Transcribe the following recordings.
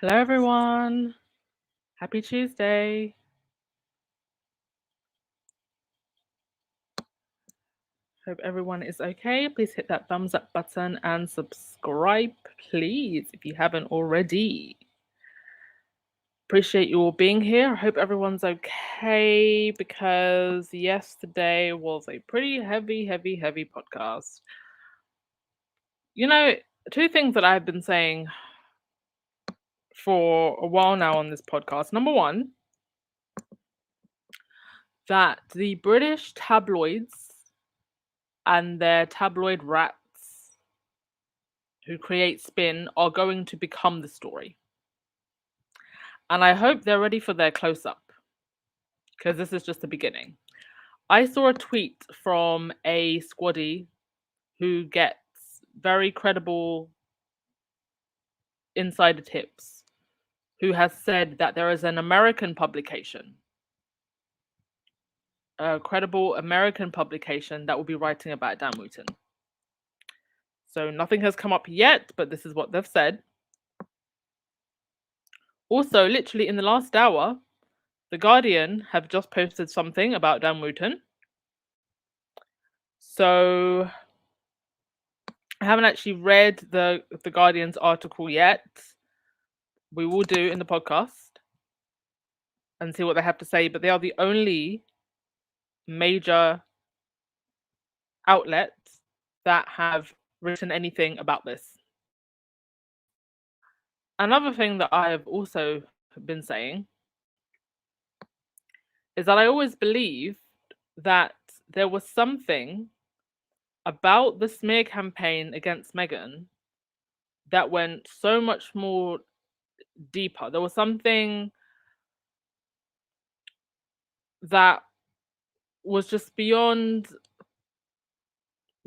Hello, everyone. Happy Tuesday. Hope everyone is okay. Please hit that thumbs up button and subscribe, please, if you haven't already. Appreciate you all being here. I hope everyone's okay because yesterday was a pretty heavy podcast. You know, two things that I've been saying for a while now on this podcast. Number one, that the British tabloids and their tabloid rats who create spin are going to become the story. And I hope they're ready for their close-up, because this is just the beginning. I saw a tweet from a squaddy who gets very credible insider tips, who has said that there is an American publication, a credible American publication that will be writing about Dan Wootton. So nothing has come up yet, but this is what they've said. Also, literally in the last hour, The Guardian have just posted something about Dan Wootton. So I haven't actually read the Guardian's article yet. We will do in the podcast and see what they have to say, but they are the only major outlets that have written anything about this. Another thing that I have also been saying is that I always believed that there was something about the smear campaign against Meghan that went so much more deeper. There was something that was just beyond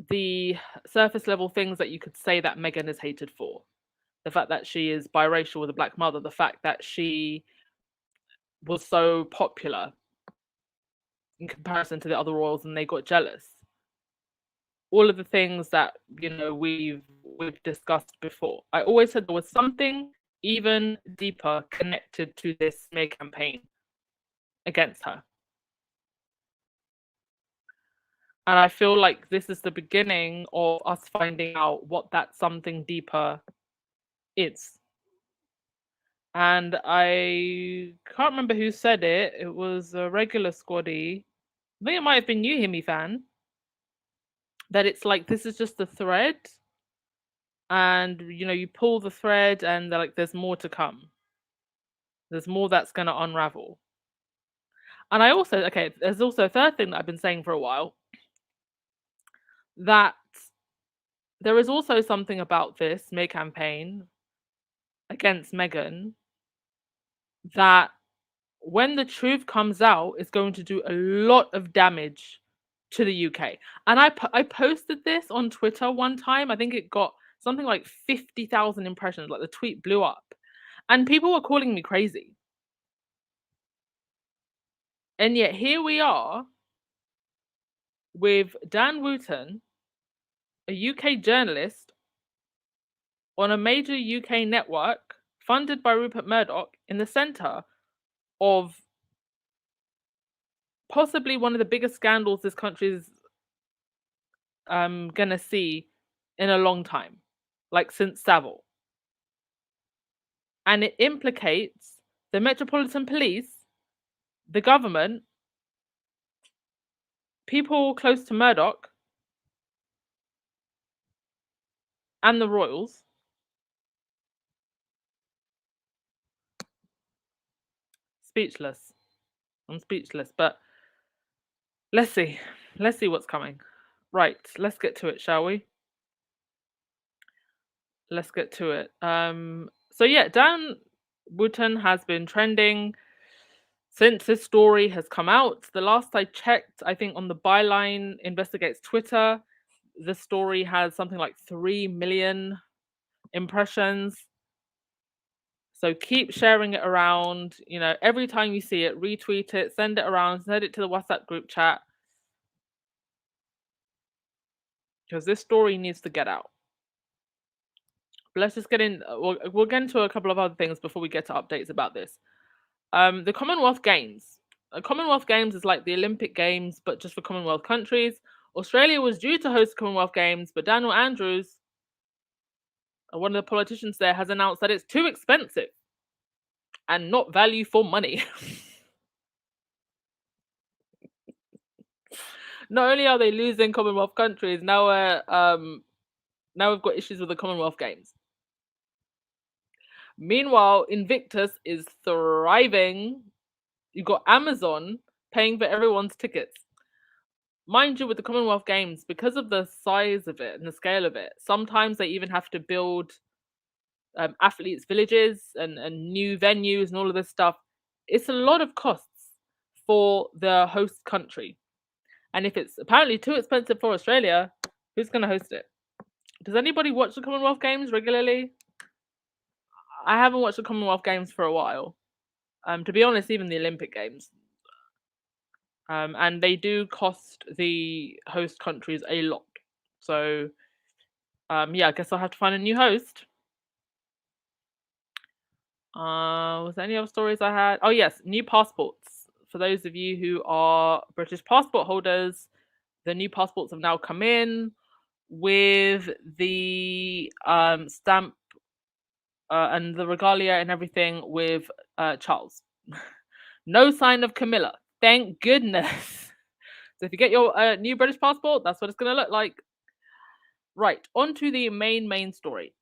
the surface level things that you could say that Meghan is hated for. The fact that she is biracial with a black mother, the fact that she was so popular in comparison to the other royals and they got jealous. All of the things that, we've discussed before. I always said there was something even deeper connected to this smear campaign against her. And I feel like this is the beginning of us finding out what that something deeper is. And I can't remember who said it. It was a regular squaddy. I think it might have been you, Himi fan. That it's like, this is just a thread. And, you pull the thread and they're like, there's more to come. There's more that's going to unravel. And there's also a third thing that I've been saying for a while. That there is also something about this smear campaign against Meghan that when the truth comes out is going to do a lot of damage to the UK. And I posted this on Twitter one time. I think it got something like 50,000 impressions. Like the tweet blew up. And people were calling me crazy. And yet here we are with Dan Wootton, a UK journalist on a major UK network funded by Rupert Murdoch, in the centre of possibly one of the biggest scandals this country's gonna see in a long time, like since Savile. And it implicates the Metropolitan Police, the government, people close to Murdoch and the royals speechless. I'm speechless, but let's see. Let's see what's coming. Right, let's get to it, shall we? Let's get to it. So yeah, Dan Wootton has been trending since this story has come out. The last I checked, I think on the Byline Investigates Twitter, the story has something like 3 million impressions. So keep sharing it around. You know, every time you see it, retweet it, send it around, send it to the WhatsApp group chat, because this story needs to get out. But let's just get in. We'll get into a couple of other things before we get to updates about this. The Commonwealth Games. Commonwealth Games is like the Olympic Games, but just for Commonwealth countries. Australia was due to host Commonwealth Games, but Daniel Andrews, one of the politicians there, has announced that it's too expensive and not value for money. Not only are they losing Commonwealth countries, now we've got issues with the Commonwealth Games. Meanwhile, Invictus is thriving. You've got Amazon paying for everyone's tickets. Mind you, with the Commonwealth Games, because of the size of it and the scale of it, sometimes they even have to build athletes' villages and new venues and all of this stuff. It's a lot of costs for the host country. And if it's apparently too expensive for Australia, who's going to host it? Does anybody watch the Commonwealth Games regularly? I haven't watched the Commonwealth Games for a while. To be honest, even the Olympic Games. And they do cost the host countries a lot. So, yeah, I guess I'll have to find a new host. Was there any other stories I had? Oh, yes, new passports. For those of you who are British passport holders, the new passports have now come in with the stamp and the regalia and everything with Charles. No sign of Camilla. Thank goodness. So if you get your new British passport, that's what it's going to look like. Right, on to the main story.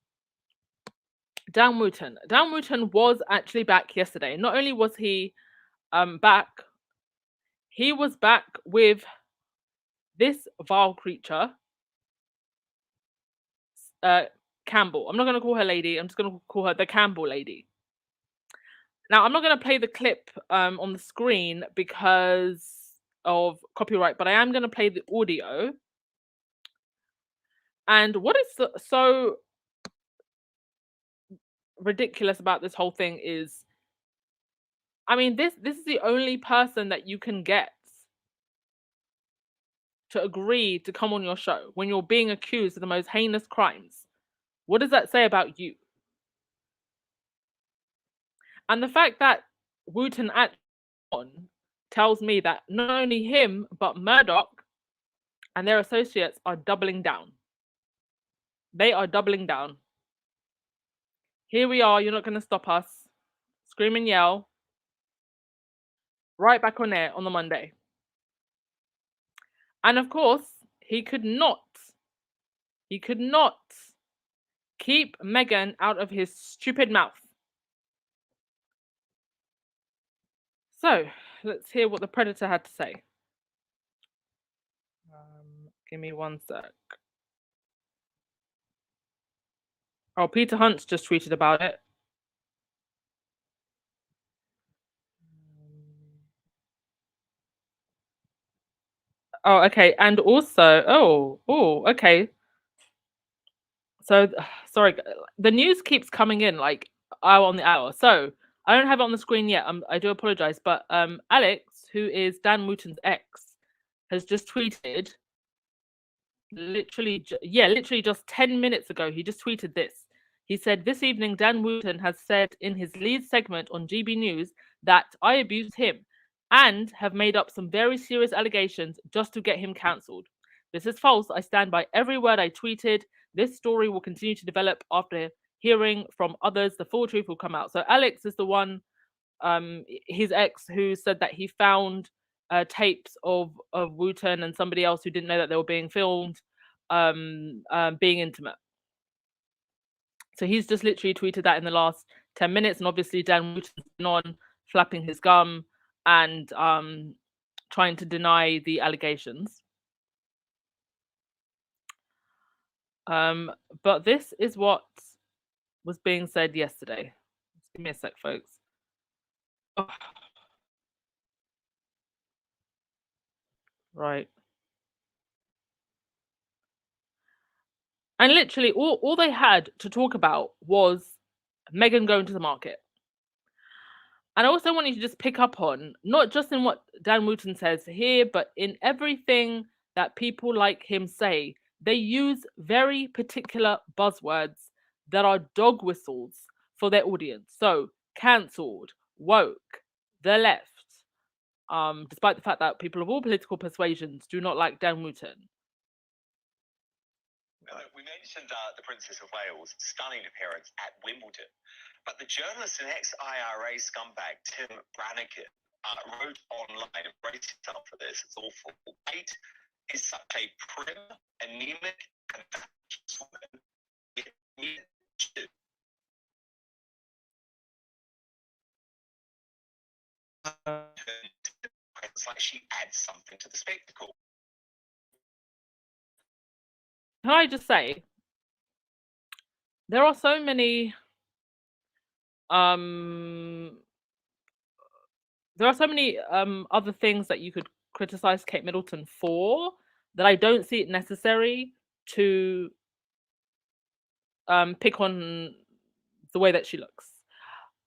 Dan Wootton. Dan Wootton was actually back yesterday. Not only was he back, he was back with this vile creature, Campbell. I'm not going to call her lady. I'm just going to call her the Campbell Lady. Now, I'm not going to play the clip on the screen because of copyright, but I am going to play the audio. And what is so ridiculous about this whole thing is, I mean, this is the only person that you can get to agree to come on your show when you're being accused of the most heinous crimes. What does that say about you? And the fact that Wootton actually tells me that not only him, but Murdoch and their associates are doubling down. They are doubling down. Here we are, you're not going to stop us. Scream and yell. Right back on air on the Monday. And of course, he could not keep Meghan out of his stupid mouth. So, let's hear what the Predator had to say. Give me one sec. Oh, Peter Hunt's just tweeted about it. Oh, okay. And also, okay. So, sorry, the news keeps coming in like hour on the hour. So, I don't have it on the screen yet. I do apologize, but Alex, who is Dan Wootton's ex, has just tweeted. Literally just 10 minutes ago, he just tweeted this. He said, "This evening, Dan Wootton has said in his lead segment on GB News that I abused him and have made up some very serious allegations just to get him cancelled. This is false. I stand by every word I tweeted. This story will continue to develop after hearing from others. The full truth will come out." So Alex is the one, his ex, who said that he found tapes of Wootton and somebody else who didn't know that they were being filmed being intimate. So he's just literally tweeted that in the last 10 minutes, and obviously Dan Wootton's been on flapping his gum and trying to deny the allegations. But this is what was being said yesterday. Just give me a sec, folks. Oh. Right. And literally all they had to talk about was Meghan going to the market. And I also want you to just pick up on, not just in what Dan Wootton says here, but in everything that people like him say. They use very particular buzzwords that are dog whistles for their audience. So, cancelled, woke, the left, despite the fact that people of all political persuasions do not like Dan Wootton. We mentioned the Princess of Wales' stunning appearance at Wimbledon, but the journalist and ex-IRA scumbag Tim Brannigan wrote online and braced himself for this. It's awful. Kate is such a prim, anemic, and fatuous woman. It's like she adds something to the spectacle. Can I just say, there are so many other things that you could criticize Kate Middleton for that I don't see it necessary to pick on the way that she looks.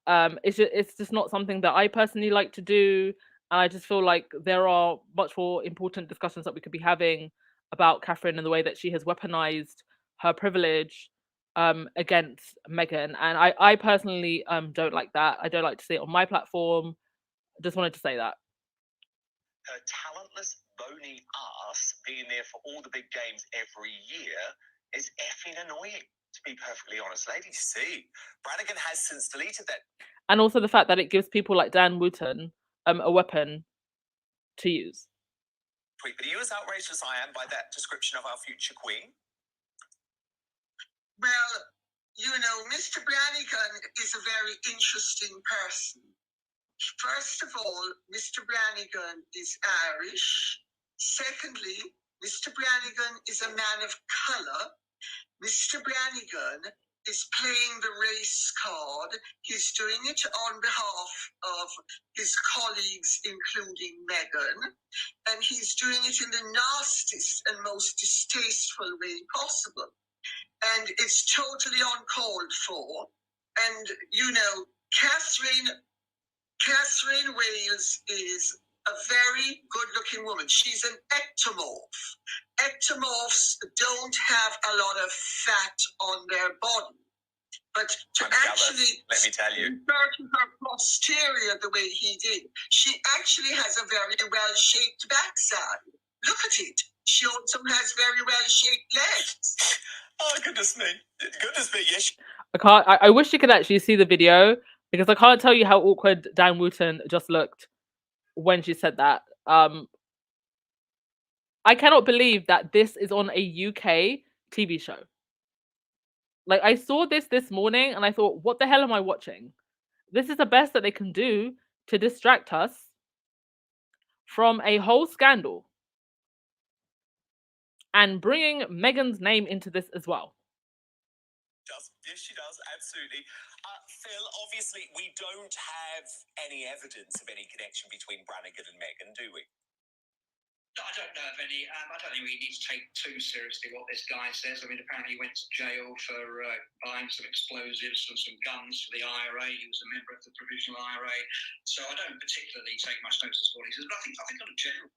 It's just not something that I personally like to do, and I just feel like there are much more important discussions that we could be having about Catherine and the way that she has weaponized her privilege against Meghan, and I personally don't like that. I don't like to see it on my platform. I just wanted to say that. Her talentless, bony ass being there for all the big games every year is effing annoying, to be perfectly honest. Lady C, Brannigan has since deleted that. And also the fact that it gives people like Dan Wootton a weapon to use. But are you as outraged as I am by that description of our future queen? Well, you know, Mr. Brannigan is a very interesting person. First of all, Mr. Brannigan is Irish. Secondly, Mr. Brannigan is a man of colour. Mr. Brannigan is playing the race card. He's doing it on behalf of his colleagues, including Meghan, and he's doing it in the nastiest and most distasteful way possible. And it's totally uncalled for. And, you know, Catherine Wales is a very good-looking woman. She's an ectomorph. Ectomorphs don't have a lot of fat on their body. But to actually let me tell you, her posterior the way he did, she actually has a very well-shaped backside. Look at it. She also has very well-shaped legs. Oh, goodness me. Goodness me, yes. I wish you could actually see the video, because I can't tell you how awkward Dan Wootton just looked when she said that. I cannot believe that this is on a UK TV show. Like, I saw this morning and I thought, what the hell am I watching? This is the best that they can do to distract us from a whole scandal. And bringing Meghan's name into this as well. Yes, she does, absolutely. Phil, obviously, we don't have any evidence of any connection between Brannigan and Meghan, do we? I don't know of any. I don't think we need to take too seriously what this guy says. I mean, apparently he went to jail for buying some explosives and some guns for the IRA. He was a member of the Provisional IRA. So I don't particularly take much notice of what he says. But I think on a general.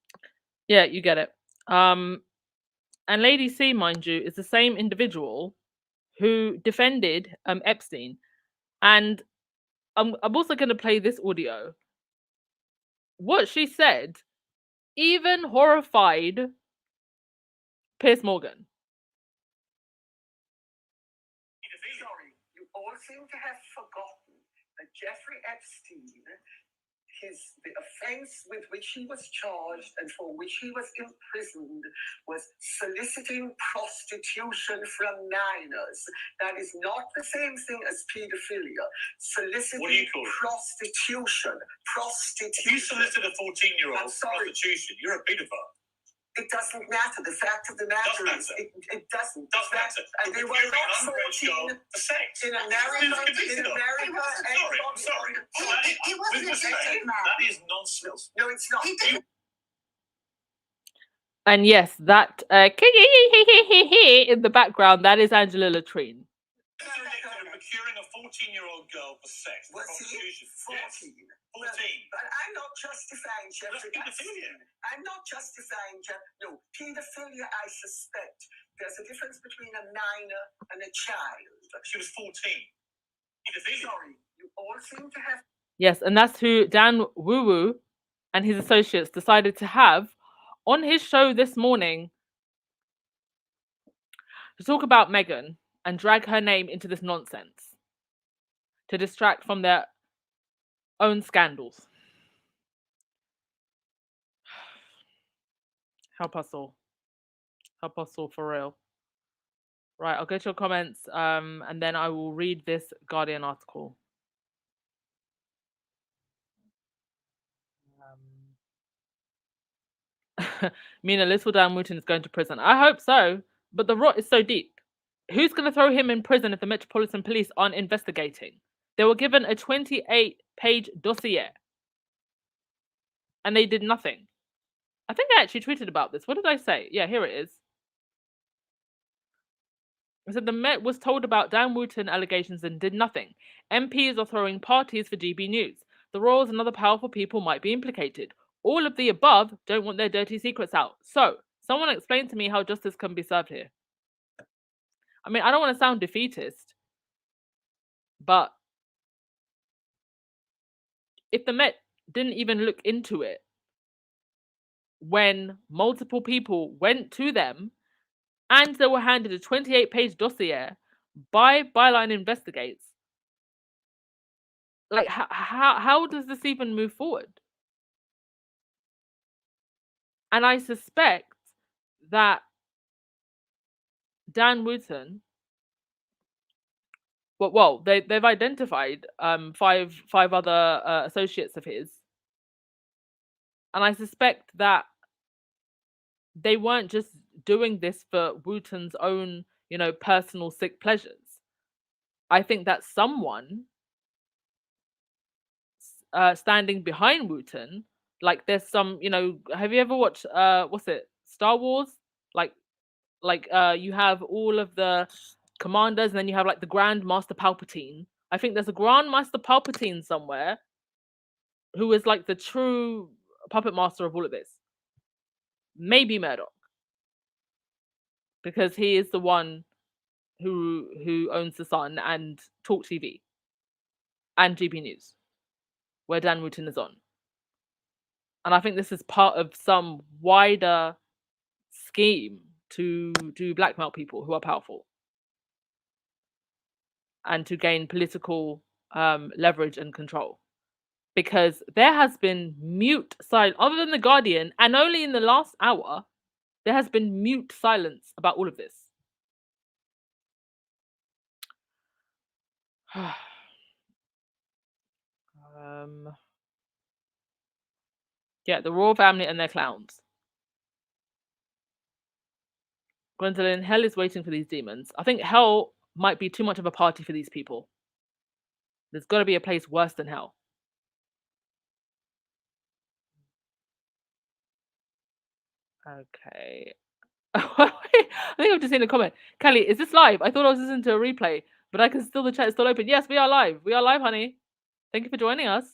Yeah, you get it. And Lady C, mind you, is the same individual who defended Epstein. And I'm also going to play this audio. What she said even horrified Piers Morgan. Sorry, you all seem to have forgotten that Jeffrey Epstein, the offence with which he was charged and for which he was imprisoned was soliciting prostitution from minors. That is not the same thing as paedophilia. Soliciting What do you call it? prostitution. If you solicit a 14-year-old for prostitution, you're a paedophile. It doesn't matter. The fact of the matter is, it doesn't. Does matter. And they were not 14 for sex. in America. Sorry. He wasn't a gay man. That is nonsense. No, it's not. He didn't. And yes, that in the background, that is Angela Latrine. Procuring a 14-year-old girl for sex. Was he 14? Yes. 14. But I'm not justifying Jeffrey Epstein. I'm not justifying no pedophilia. I suspect there's a difference between a minor and a child. She was 14. Pedophilia. Sorry, you all seem to have. Yes, and that's who Dan Woo and his associates decided to have on his show this morning to talk about Meghan and drag her name into this nonsense to distract from their own scandals. Help us all. Help us all for real. Right, I'll go to your comments and then I will read this Guardian article. Mina, little Dan Wootton is going to prison. I hope so, but the rot is so deep. Who's going to throw him in prison if the Metropolitan Police aren't investigating? They were given a 28-page dossier and they did nothing. I think I actually tweeted about this. What did I say? Yeah, here it is. I said the Met was told about Dan Wootton allegations and did nothing. MPs are throwing parties for GB News. The royals and other powerful people might be implicated. All of the above don't want their dirty secrets out. So, someone explain to me how justice can be served here. I mean, I don't want to sound defeatist, but if the Met didn't even look into it when multiple people went to them and they were handed a 28-page dossier by Byline Investigates, like how does this even move forward? And I suspect that Dan Wootton, well, they've identified five other associates of his, and I suspect that they weren't just doing this for Wooton's own, personal sick pleasures. I think that someone standing behind Wootton, like there's some, have you ever watched what's it, Star Wars? Like you have all of the commanders and then you have like the Grand Master Palpatine. I think there's a Grand Master Palpatine somewhere who is like the true puppet master of all of this. Maybe Murdoch, because he is the one who owns the Sun and Talk TV and GB News, where Dan Wootton is on. And I think this is part of some wider scheme to blackmail people who are powerful and to gain political leverage and control. Because there has been mute silence, other than The Guardian, and only in the last hour, there has been mute silence about all of this. Yeah, the royal family and their clowns. Gwendolyn, hell is waiting for these demons. I think hell might be too much of a party for these people. There's got to be a place worse than hell. Okay. I think I've just seen a comment. Kelly, is this live? I thought I was listening to a replay, but I can still, the chat is still open. Yes, we are live. We are live, honey. Thank you for joining us.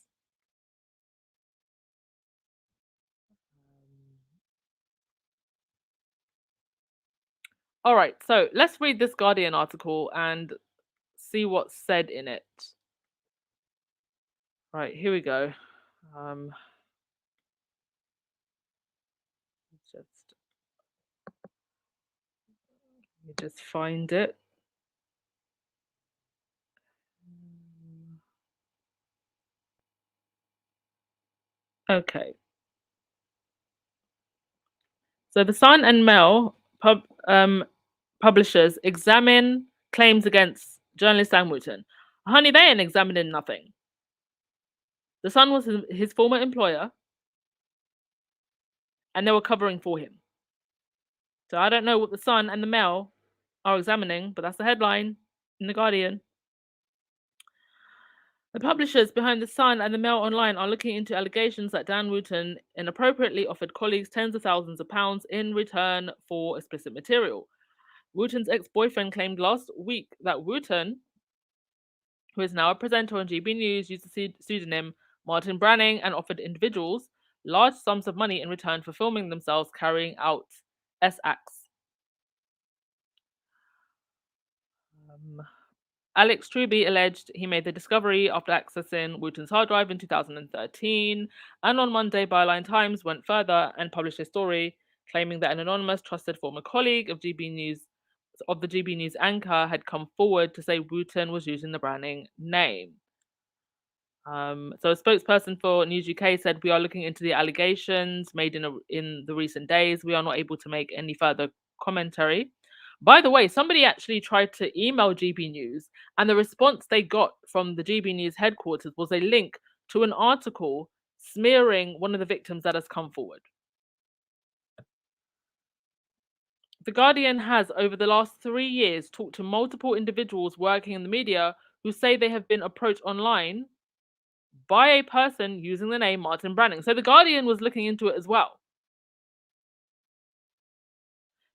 All right, so let's read this Guardian article and see what's said in it. Right, here we go. Let me just find it. Okay. So the Sun and Mail publishers examine claims against journalist Sam Wootton. Honey, they ain't examining nothing. The Sun was his former employer, and they were covering for him. So I don't know what the Sun and the Mail are examining, but that's the headline in The Guardian. The publishers behind The Sun and the Mail Online are looking into allegations that Dan Wootton inappropriately offered colleagues tens of thousands of pounds in return for explicit material. Wootton's ex-boyfriend claimed last week that Wootton, who is now a presenter on GB News, used the pseudonym Martin Branning and offered individuals large sums of money in return for filming themselves carrying out S-acts. Alex Truby alleged he made the discovery after accessing Wootton's hard drive in 2013, and on Monday, Byline Times went further and published a story claiming that an anonymous trusted former colleague of the GB News anchor had come forward to say Wootton was using the Branning name. So a spokesperson for News UK said, "We are looking into the allegations made in the recent days. We are not able to make any further commentary." By the way, somebody actually tried to email GB News, and the response they got from the GB News headquarters was a link to an article smearing one of the victims that has come forward. The Guardian has, over the last 3 years, talked to multiple individuals working in the media who say they have been approached online by a person using the name Martin Branning. So the Guardian was looking into it as well.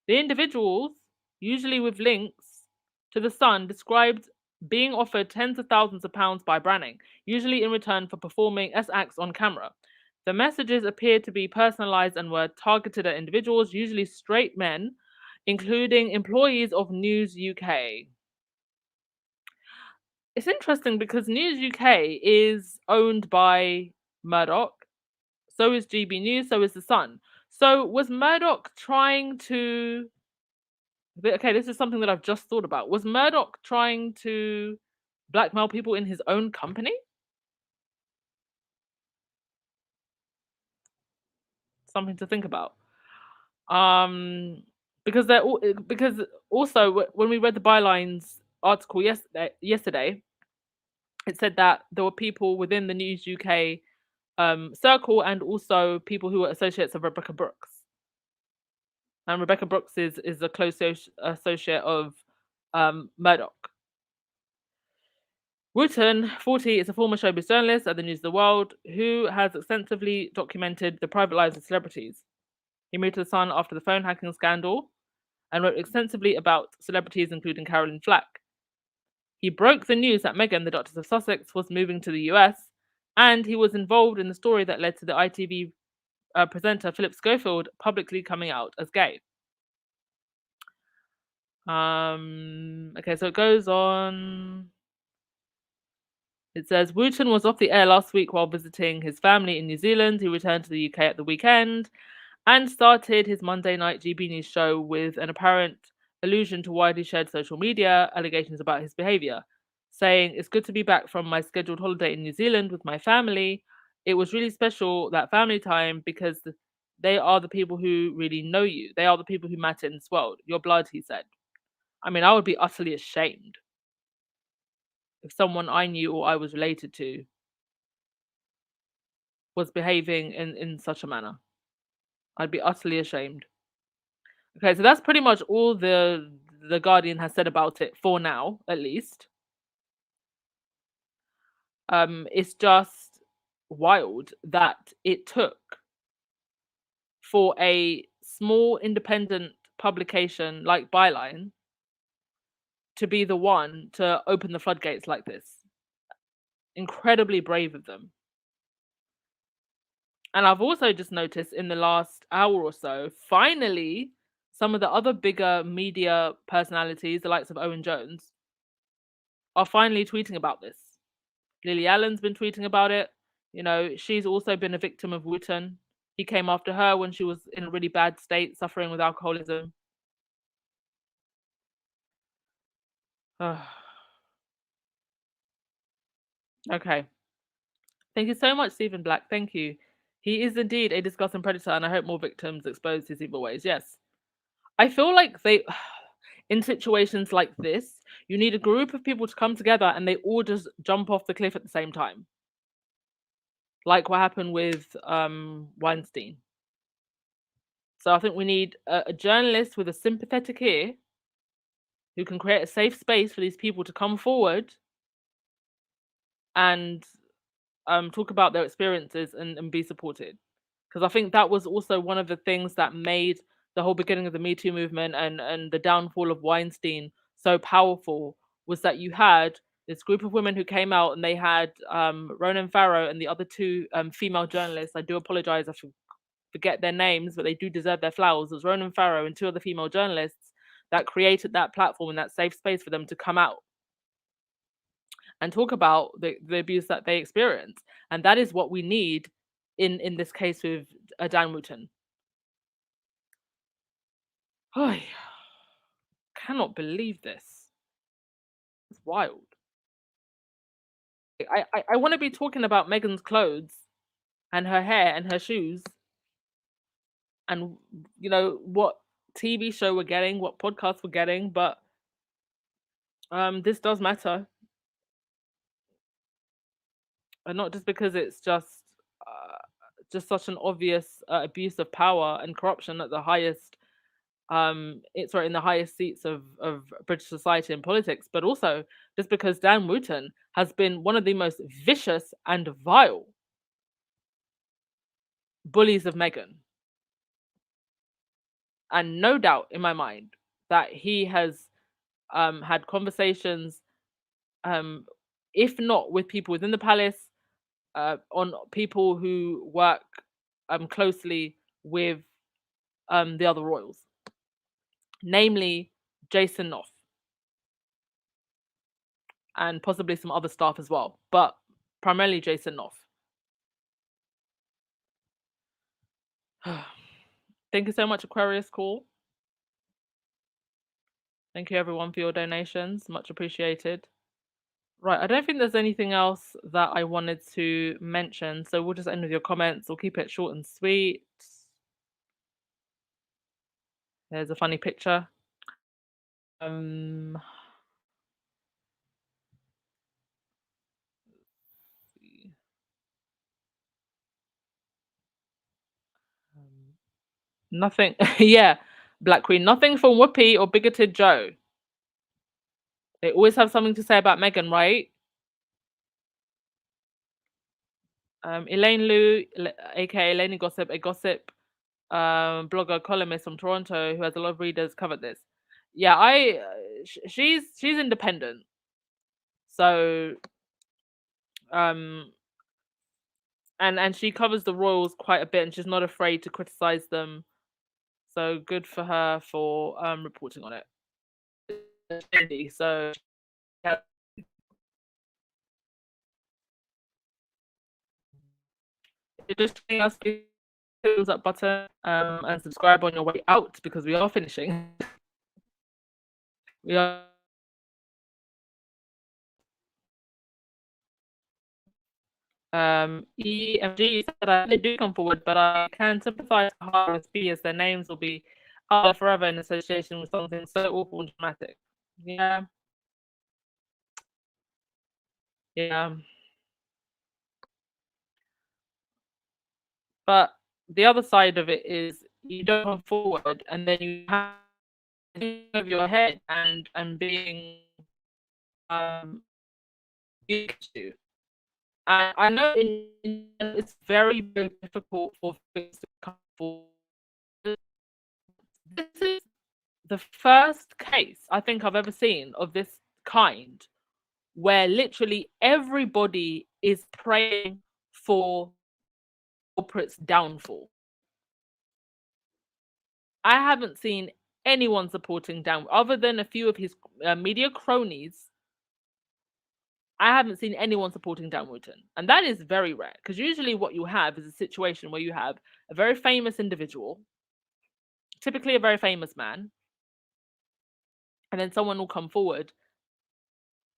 The individuals, usually with links to the Sun, described being offered tens of thousands of pounds by Branning, usually in return for performing S-acts on camera. The messages appeared to be personalized and were targeted at individuals, usually straight men, including employees of News UK. It's interesting because News UK is owned by Murdoch. So is GB News, so is The Sun. So was Murdoch trying to... Okay, this is something that I've just thought about. Was Murdoch trying to blackmail people in his own company? Something to think about. Because also when we read the Bylines article yesterday, it said that there were people within the News UK circle and also people who were associates of Rebecca Brooks. And Rebecca Brooks is a close associate of Murdoch. Wootton, 40, is a former showbiz journalist at the News of the World who has extensively documented the private lives of celebrities. He moved to The Sun after the phone hacking scandal and wrote extensively about celebrities, including Caroline Flack. He broke the news that Meghan, the Duchess of Sussex, was moving to the US, and he was involved in the story that led to the ITV presenter Philip Schofield publicly coming out as gay. Okay, so it goes on. It says Wootton was off the air last week while visiting his family in New Zealand. He returned to the UK at the weekend and started his Monday night GB News show with an apparent allusion to widely shared social media allegations about his behaviour, saying, "It's good to be back from my scheduled holiday in New Zealand with my family. It was really special, that family time, because they are the people who really know you. They are the people who matter in this world. Your blood," he said. I mean, I would be utterly ashamed if someone I knew or I was related to was behaving in such a manner. I'd be utterly ashamed. Okay, so that's pretty much all the Guardian has said about it for now, at least. It's just wild that it took for a small independent publication like Byline to be the one to open the floodgates like this. Incredibly brave of them. And I've also just noticed in the last hour or so, finally, some of the other bigger media personalities, the likes of Owen Jones, are finally tweeting about this. Lily Allen's been tweeting about it. You know, she's also been a victim of Wootton. He came after her when she was in a really bad state, suffering with alcoholism. Okay. Thank you so much, Stephen Black. Thank you. He is indeed a disgusting predator, and I hope more victims expose his evil ways. Yes. I feel like in situations like this, you need a group of people to come together and they all just jump off the cliff at the same time. Like what happened with Weinstein. So I think we need a journalist with a sympathetic ear who can create a safe space for these people to come forward and talk about their experiences and be supported. Because I think that was also one of the things that made the whole beginning of the Me Too movement and the downfall of Weinstein so powerful, was that you had this group of women who came out and they had Ronan Farrow and the other two female journalists. I do apologize, I forget their names, but they do deserve their flowers. It was Ronan Farrow and two other female journalists that created that platform and that safe space for them to come out and talk about the abuse that they experience. And that is what we need in this case with Dan Wootton. I cannot believe this. It's wild. I want to be talking about Meghan's clothes and her hair and her shoes and what TV show we're getting, what podcast we're getting, but this does matter. And not just because it's just such an obvious abuse of power and corruption at the highest in the highest seats of British society and politics, but also just because Dan Wootton has been one of the most vicious and vile bullies of Meghan. And no doubt in my mind that he has had conversations, if not with people within the palace, on people who work closely with the other royals, namely Jason Knopf and possibly some other staff as well, but primarily Jason Knopf. Thank you so much, Aquarius Call. Thank you everyone for your donations, much appreciated. Right, I don't think there's anything else that I wanted to mention, so we'll just end with your comments. We'll keep it short and sweet. There's a funny picture. Nothing. Yeah, Black Queen. Nothing from Whoopi or bigoted Joe. They always have something to say about Meghan, right? Elaine Liu, aka Elaine Gossip, a gossip blogger columnist from Toronto who has a lot of readers, covered this. Yeah, she's independent, so and she covers the royals quite a bit, and she's not afraid to criticize them. So good for her for reporting on it. So yeah. Just us thumbs up button and subscribe on your way out, because we are finishing. We are EMG said they do come forward, but I can sympathize with B as their names will be out there forever in association with something so awful and dramatic. Yeah. But the other side of it is you don't come forward and then you have of your head and being used to. And I know it's very, very difficult for things to come forward. This is the first case I think I've ever seen of this kind where literally everybody is praying for corporate's downfall. I haven't seen anyone supporting Dan, other than a few of his media cronies. I haven't seen anyone supporting Dan Wootton, and that is very rare, because usually what you have is a situation where you have a very famous individual, typically a very famous man, and then someone will come forward,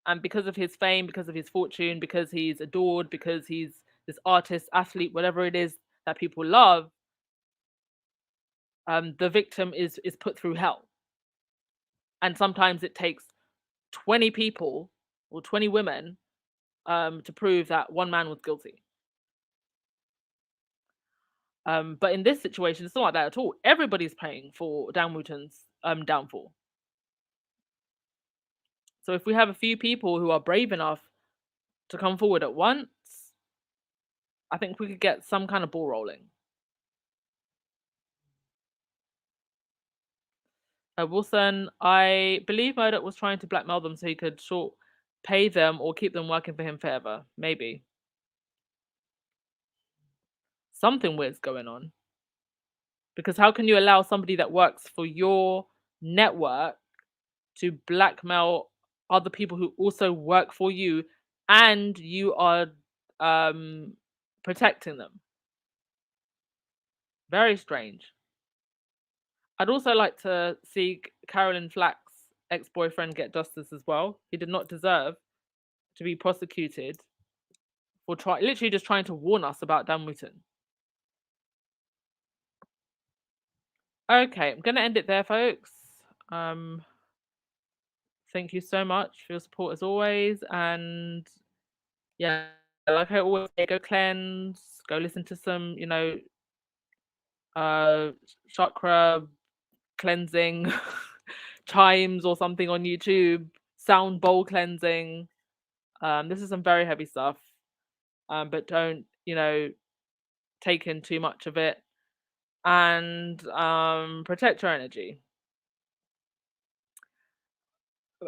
and because of his fame, because of his fortune, because he's adored, because he's this artist, athlete, whatever it is that people love, the victim is put through hell. And sometimes it takes 20 people or 20 women to prove that one man was guilty. But in this situation, it's not like that at all. Everybody's paying for Dan Wootton's downfall. So if we have a few people who are brave enough to come forward at once, I think we could get some kind of ball rolling. Wilson, I believe Murdoch was trying to blackmail them so he could pay them or keep them working for him forever. Maybe. Something weird's going on. Because how can you allow somebody that works for your network to blackmail other people who also work for you and you are protecting them? Very strange. I'd also like to see Caroline Flack's ex-boyfriend get justice as well. He did not deserve to be prosecuted for literally just trying to warn us about Dan Wootton. Okay, I'm going to end it there, folks. Thank you so much for your support as always. And yeah, like I always say, go cleanse, go listen to some, chakra cleansing chimes or something on YouTube, sound bowl cleansing. This is some very heavy stuff. But don't, take in too much of it. And protect your energy.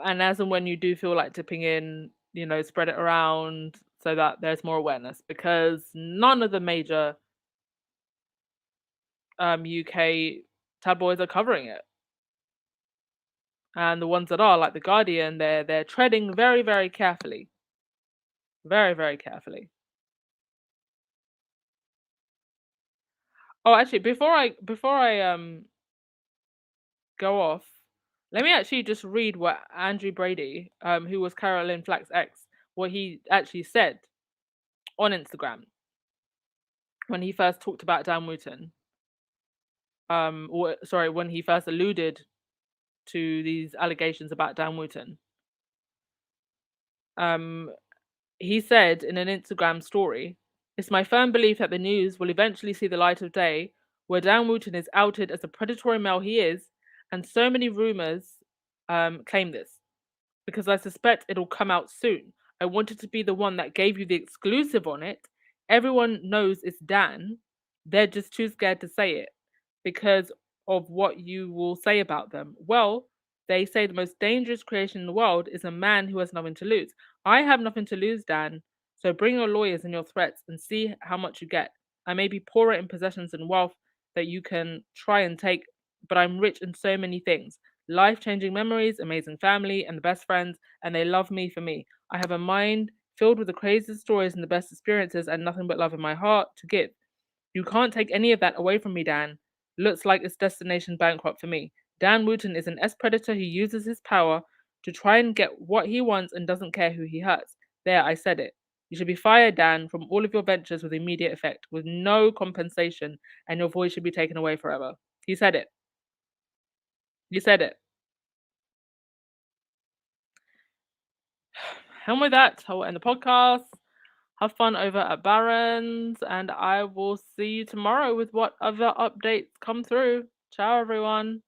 And as and when you do feel like dipping in, spread it around so that there's more awareness, because none of the major UK tabloids are covering it. And the ones that are, like The Guardian, they're treading very, very carefully. Very, very carefully. Oh, actually, before I go off, let me actually just read what Andrew Brady, who was Caroline Flack's ex, what he actually said on Instagram when he first talked about Dan Wootton. When he first alluded to these allegations about Dan Wootton. He said in an Instagram story, "It's my firm belief that the news will eventually see the light of day where Dan Wootton is outed as the predatory male he is, and so many rumors claim this, because I suspect it'll come out soon. I wanted to be the one that gave you the exclusive on it. Everyone knows it's Dan. They're just too scared to say it because of what you will say about them. Well, they say the most dangerous creation in the world is a man who has nothing to lose. I have nothing to lose, Dan. So bring your lawyers and your threats and see how much you get. I may be poorer in possessions and wealth that you can try and take, but I'm rich in so many things. Life-changing memories, amazing family, and the best friends, and they love me for me. I have a mind filled with the craziest stories and the best experiences and nothing but love in my heart to give. You can't take any of that away from me, Dan. Looks like it's destination bankrupt for me. Dan Wootton is an S-predator who uses his power to try and get what he wants and doesn't care who he hurts. There, I said it. You should be fired, Dan, from all of your ventures with immediate effect, with no compensation, and your voice should be taken away forever." He said it. You said it. And with that, I will end the podcast. Have fun over at Barron's, and I will see you tomorrow with what other updates come through. Ciao, everyone.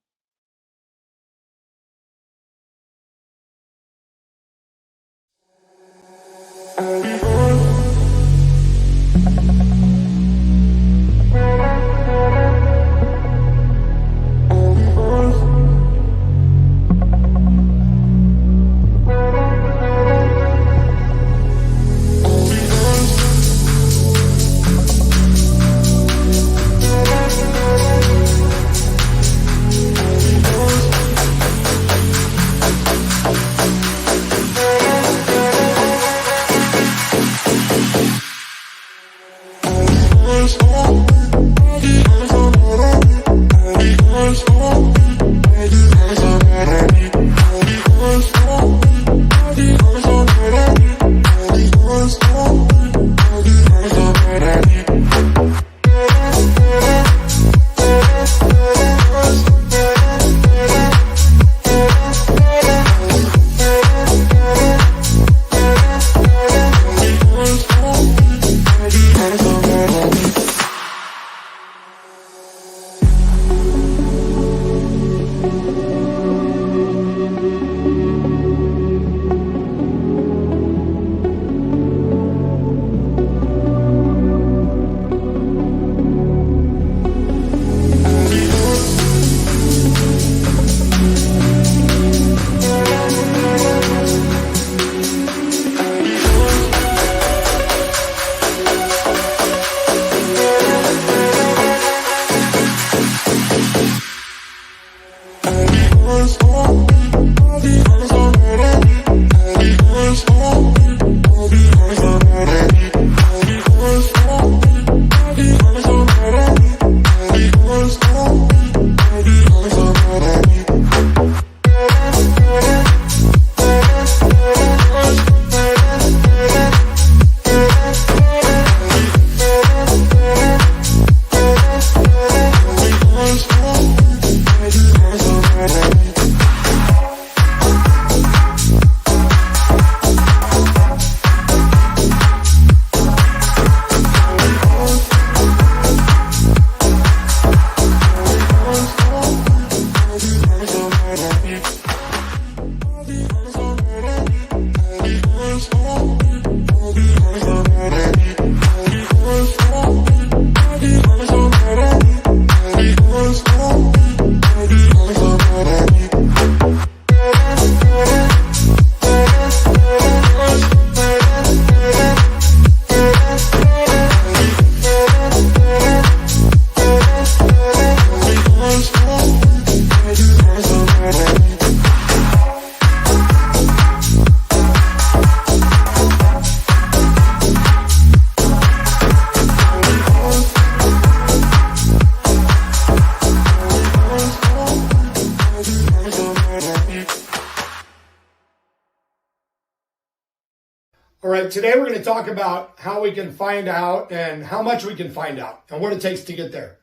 But today we're going to talk about how we can find out and how much we can find out and what it takes to get there.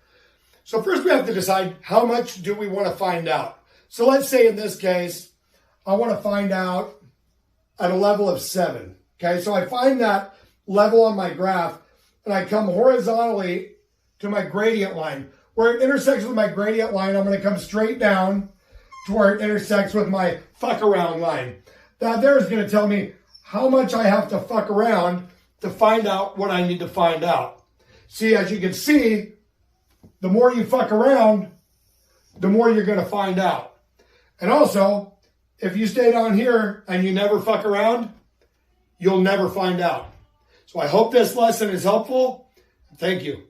So first we have to decide how much do we want to find out. So let's say in this case, I want to find out at a level of 7. Okay, so I find that level on my graph and I come horizontally to my gradient line. Where it intersects with my gradient line, I'm going to come straight down to where it intersects with my fuck around line. That there is going to tell me how much I have to fuck around to find out what I need to find out. See, as you can see, the more you fuck around, the more you're going to find out. And also, if you stay down here and you never fuck around, you'll never find out. So I hope this lesson is helpful. Thank you.